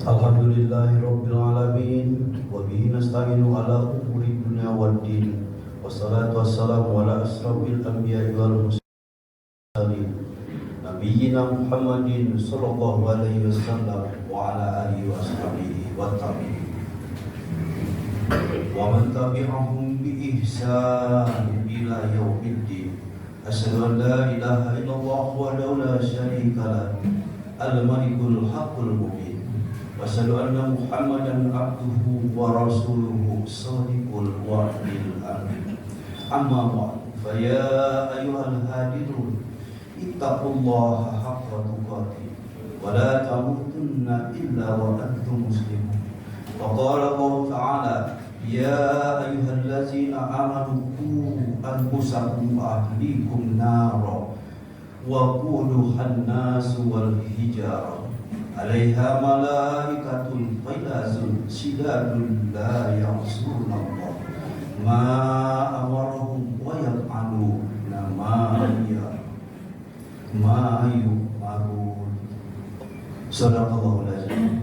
Alhamdulillahirabbil alamin wa bihi nasta'inu ala umuri dunya waddin. Wassalatu wassalamu ala asrofil anbiya'i wal mursalin nabiyyina Muhammadin sallallahu alaihi wasallam wa ala alihi wa sahbihi wa tabi'in wa man tabi'ahum bi ihsan ila yaumiddin. Asyhadu an la ilaha illallah wahdahu la syarika lahu al-malikul haqqul mubin. Wassalamu anna Muhammadan abduhu wa rasuluhu sadiqul wa'dil amin. Amma ba'd, fa ya ayyuhal hadirun ittaqullaha haqqa tuqatih wa la tamutunna illa wa antum muslimun. Wa qala Allah ta'ala ya ayyuhallazina amanu qu anfusakum wa ahlikum nara wa quduhan nasu wal hijarah alaiha malaikatun ghilazun shidadun la ya'suna Allah ma amarahum wa yaf'aluna ma yu'marun. Shadaqallahul azim.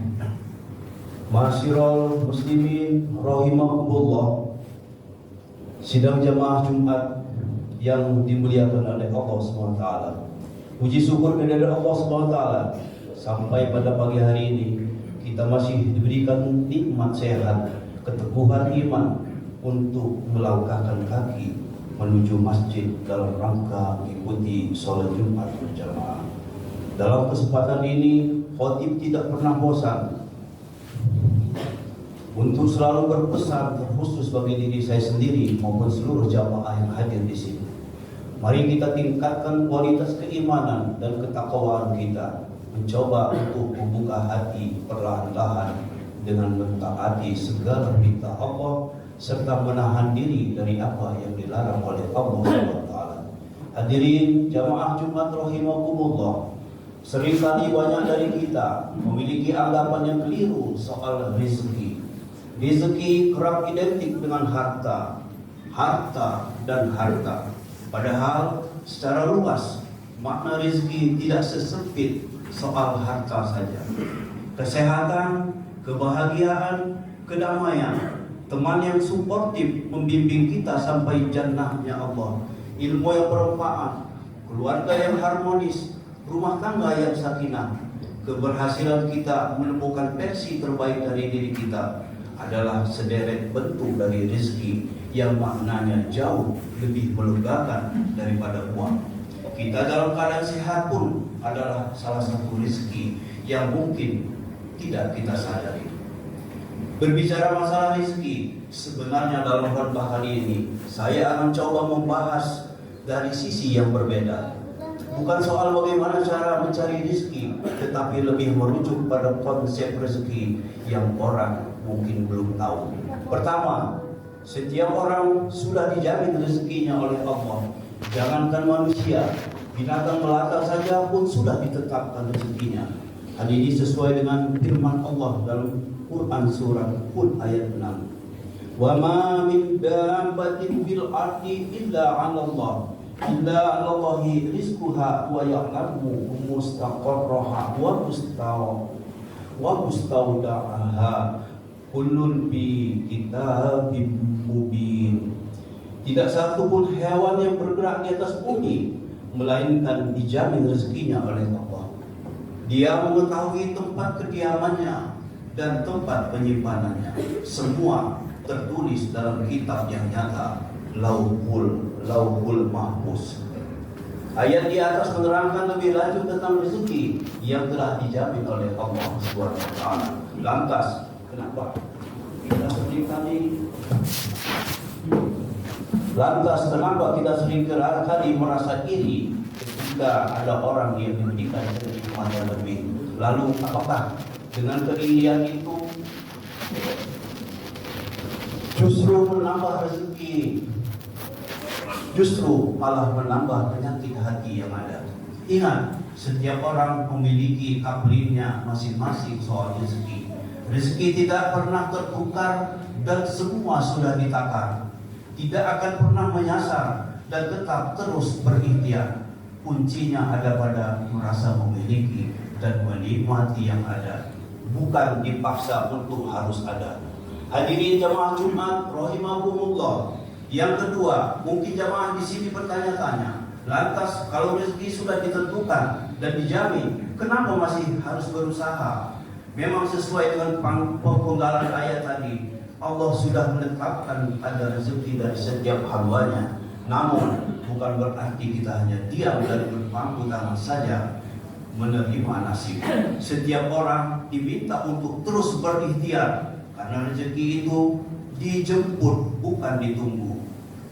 Ma'asyiral muslimin rahimakumullah. Sidang jamaah Jumat yang dimuliakan oleh Allah SWT. Puji syukur kepada Allah SWT, sampai pada pagi hari ini kita masih diberikan nikmat sehat, keteguhan iman untuk melangkahkan kaki menuju masjid dalam rangka mengikuti sholat Jumat berjamaah. Dalam kesempatan ini, khatib tidak pernah bosan untuk selalu berpesan terkhusus bagi diri saya sendiri maupun seluruh jamaah yang hadir di sini. Mari kita tingkatkan kualitas keimanan dan ketakwaan kita, mencoba untuk membuka hati perlahan-lahan dengan mentaati segala perintah Allah serta menahan diri dari apa yang dilarang oleh Allah SWT. Hadirin jamaah Jumat rahimakumullah, seringkali banyak dari kita memiliki anggapan yang keliru soal rezeki. Rezeki kerap identik dengan harta dan harta. Padahal secara luas makna rezeki tidak sesempit soal harta saja. Kesehatan, kebahagiaan, kedamaian, teman yang suportif membimbing kita sampai jannahnya Allah, ilmu yang bermanfaat, keluarga yang harmonis, rumah tangga yang sakinah, keberhasilan kita menemukan versi terbaik dari diri kita adalah sederet bentuk dari rezeki yang maknanya jauh lebih melegakan daripada uang. Kita dalam keadaan sehat pun adalah salah satu rezeki yang mungkin tidak kita sadari. Berbicara masalah rezeki, sebenarnya dalam khotbah kali ini saya akan coba membahas dari sisi yang berbeda. Bukan soal bagaimana cara mencari rezeki, tetapi lebih merujuk pada konsep rezeki yang orang mungkin belum tahu. Pertama, setiap orang sudah dijamin rezekinya oleh Allah. Jangankan manusia, binatang melata saja pun sudah ditetapkan rezekinya. Hal ini sesuai dengan firman Allah dalam Quran surat Hud ayat 6. Wa ma min dabbatin fil ardi illa 'ala Allah, illa 'alallahi rizquha wa ya'lamu mustaqarraha wa mustawda'aha kullun bi kitabim mubin. Tidak satu pun hewan yang bergerak di atas bumi melainkan dijamin rezekinya oleh Allah. Dia mengetahui tempat kediamannya dan tempat penyimpanannya. Semua tertulis dalam kitab yang nyata, Lauhul Mahfuz. Ayat di atas menerangkan lebih lanjut tentang rezeki yang telah dijamin oleh Allah SWT. Lantas, kenapa kita seringkali merasa iri ketika ada orang yang diberikan kenikmatan yang lebih? Lalu apakah dengan keirian itu justru menambah rezeki, justru malah menambah penyakit hati yang ada? Ingat, setiap orang memiliki kaprihnya masing-masing soal rezeki. Rezeki tidak pernah tertukar dan semua sudah ditakar. Tidak akan pernah menyasar dan tetap terus berikhtiar. Kuncinya ada pada merasa memiliki dan menikmati yang ada. bukan dipaksa untuk harus ada. Hadirin jamaah Jumat rahimakumullah. Yang kedua, mungkin jamaah di sini bertanya-tanya, lantas kalau rezeki sudah ditentukan dan dijamin, kenapa masih harus berusaha? Memang sesuai dengan penggalan ayat tadi, Allah sudah menetapkan ada rezeki dari setiap hambanya. Namun bukan berarti kita hanya diam dan berpangku tangan saja menerima nasib. Setiap orang diminta untuk terus berikhtiar, karena rezeki itu dijemput bukan ditunggu.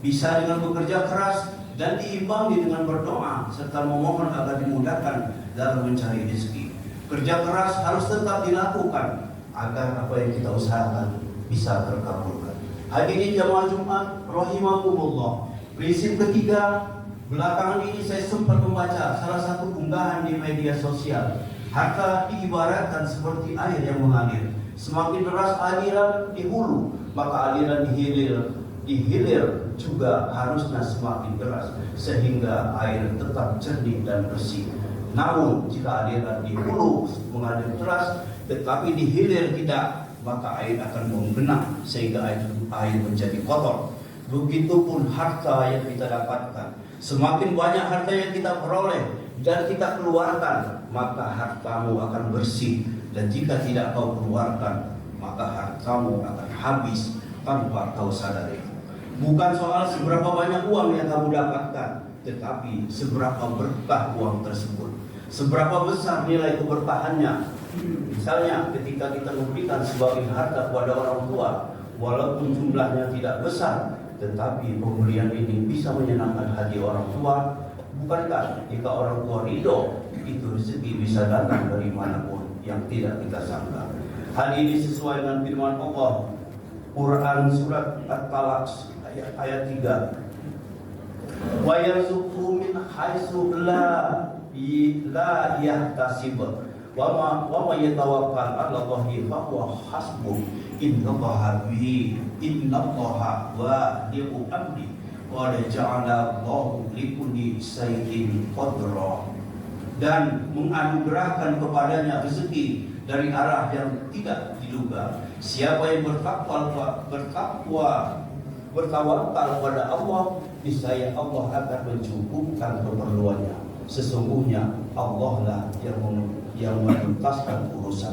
Bisa dengan bekerja keras dan diimbangi dengan berdoa serta memohon agar dimudahkan dalam mencari rezeki. Kerja keras harus tetap dilakukan agar apa yang kita usahakan bisa terkabulkan. Hadirin jamaah Jumat rahimakumullah. Prinsip ketiga, belakangan ini saya sempat membaca salah satu unggahan di media sosial. Harta diibaratkan seperti air yang mengalir. Semakin deras aliran di hulu, maka aliran di hilir juga harusnya semakin deras sehingga air tetap jernih dan bersih. Namun jika aliran di hulu mengalir deras tetapi di hilir tidak, maka air akan menggenang sehingga air menjadi kotor. Begitupun harta yang kita dapatkan. Semakin banyak harta yang kita peroleh dan kita keluarkan, maka hartamu akan bersih. Dan jika tidak kau keluarkan, maka hartamu akan habis tanpa kau sadari. Bukan soal seberapa banyak uang yang kamu dapatkan, tetapi seberapa berkah uang tersebut, seberapa besar nilai keberkahannya. Misalnya ketika kita memberikan sebagian harta kepada orang tua, walaupun jumlahnya tidak besar, tetapi pemberian ini bisa menyenangkan hati orang tua. Bukankah jika orang tua ridho, itu rezeki bisa datang dari manapun yang tidak kita sangka. Hal ini sesuai dengan firman Allah Quran surat At-Talaq ayat 3. Wa yarzuqhu min haitsu la yahtasib wa ma yatawakkal 'ala Allahi fa huwa hasbuh innallaha balighu amri wa ja'ala Allahu likulli shay'in qadra. Dan menganugerahkan kepadanya rezeki dari arah yang tidak diduga. Siapa yang bertawakal kepada Allah, niscaya Allah akan mencukupkan keperluannya. Sesungguhnya Allah lah yang menuntaskan urusan.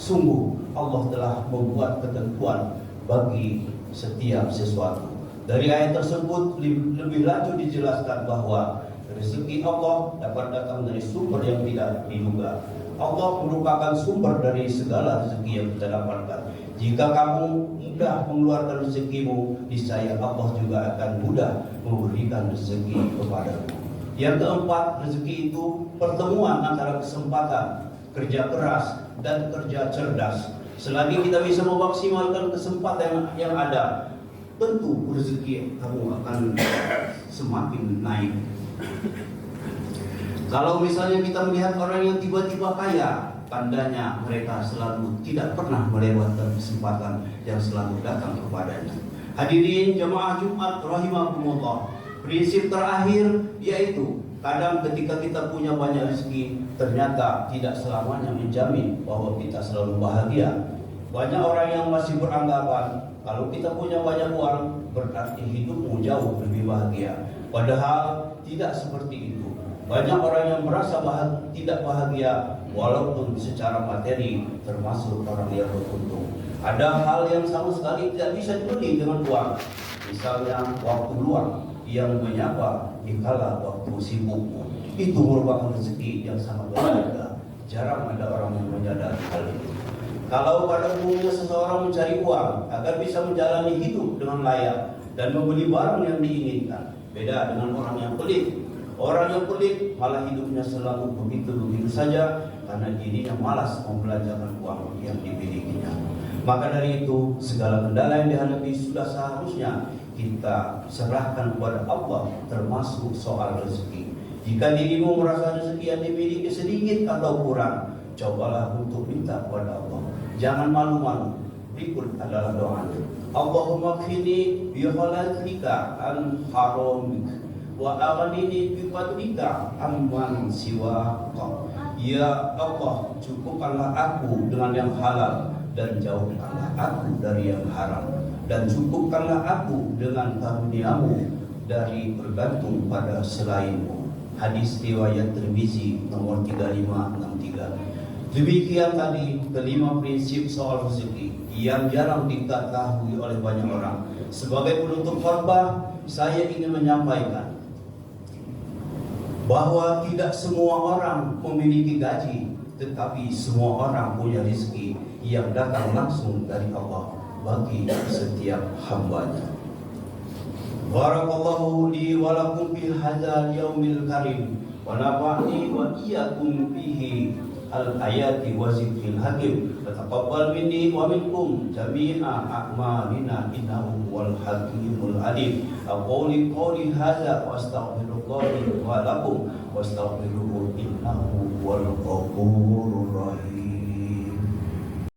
Sungguh Allah telah membuat ketentuan bagi setiap sesuatu. Dari ayat tersebut lebih lanjut dijelaskan bahwa rezeki Allah dapat datang dari sumber yang tidak diduga. Allah merupakan sumber dari segala rezeki yang kita dapatkan. Jika kamu mudah mengeluarkan rezekimu, niscaya Allah juga akan mudah memberikan rezeki kepadamu. Yang keempat, rezeki itu pertemuan antara kesempatan, kerja keras, dan kerja cerdas. Selagi kita bisa memaksimalkan kesempatan yang ada, tentu rezeki kamu akan semakin naik. Kalau misalnya kita melihat orang yang tiba-tiba kaya, tandanya mereka selalu tidak pernah melewatkan kesempatan yang selalu datang kepadanya. Hadirin jamaah Jumat rahimakumullah. Prinsip terakhir yaitu kadang ketika kita punya banyak rezeki, ternyata tidak selamanya menjamin bahwa kita selalu bahagia. Banyak orang yang masih beranggapan kalau kita punya banyak uang berarti hidupmu jauh lebih bahagia. Padahal tidak seperti itu. Banyak orang yang merasa tidak bahagia walaupun secara materi, termasuk orang yang beruntung. Ada hal yang sama sekali tidak bisa dibeli dengan uang. Misalnya waktu luang yang menyapa di kala waktu sibukmu. Itu merupakan rezeki yang sangat berharga. Jarang ada orang yang menyadari hal itu. Kalau pada umumnya seseorang mencari uang agar bisa menjalani hidup dengan layak dan membeli barang yang diinginkan, beda dengan orang yang pelit. Orang yang pelit malah hidupnya selalu begitu-begitu saja karena dirinya malas membelanjakan uang yang dimilikinya. Maka dari itu segala kendala yang dihadapi sudah seharusnya kita serahkan kepada Allah, termasuk soal rezeki. Jika dirimu merasa rezeki yang dimiliki sedikit atau kurang, cobalah untuk minta kepada Allah. Jangan malu-malu. Berikut adalah doanya. Allahumma khini bi khalaika an haramik wa aghnini bi fadlika amman siwaka. Ya Allah, cukupkanlah aku dengan yang halal dan jauhkanlah aku dari yang haram, dan cukupkanlah aku dengan karunia-Mu dari bergantung pada selain-Mu. Hadis riwayat Tirmizi nomor 3563. Demikian tadi kelima prinsip soal rezeki yang jarang diketahui oleh banyak orang. Sebagai penutup khotbah, saya ingin menyampaikan bahwa tidak semua orang memiliki gaji, tetapi semua orang punya rezeki yang datang langsung dari Allah bagi setiap hambanya. Barakallahu li wa lakum fi hadzal yaumil karim wa nafa'ni wa iyyakum fihi al-ayati wa zikril hakim. Taqabbal minni wa minkum jami'a a'malina innahu wal hakimul alim. Aquli qawli hadza wa astaghfirullah wa lakum wastaghfiruhu innahu wal ghafurur rahim.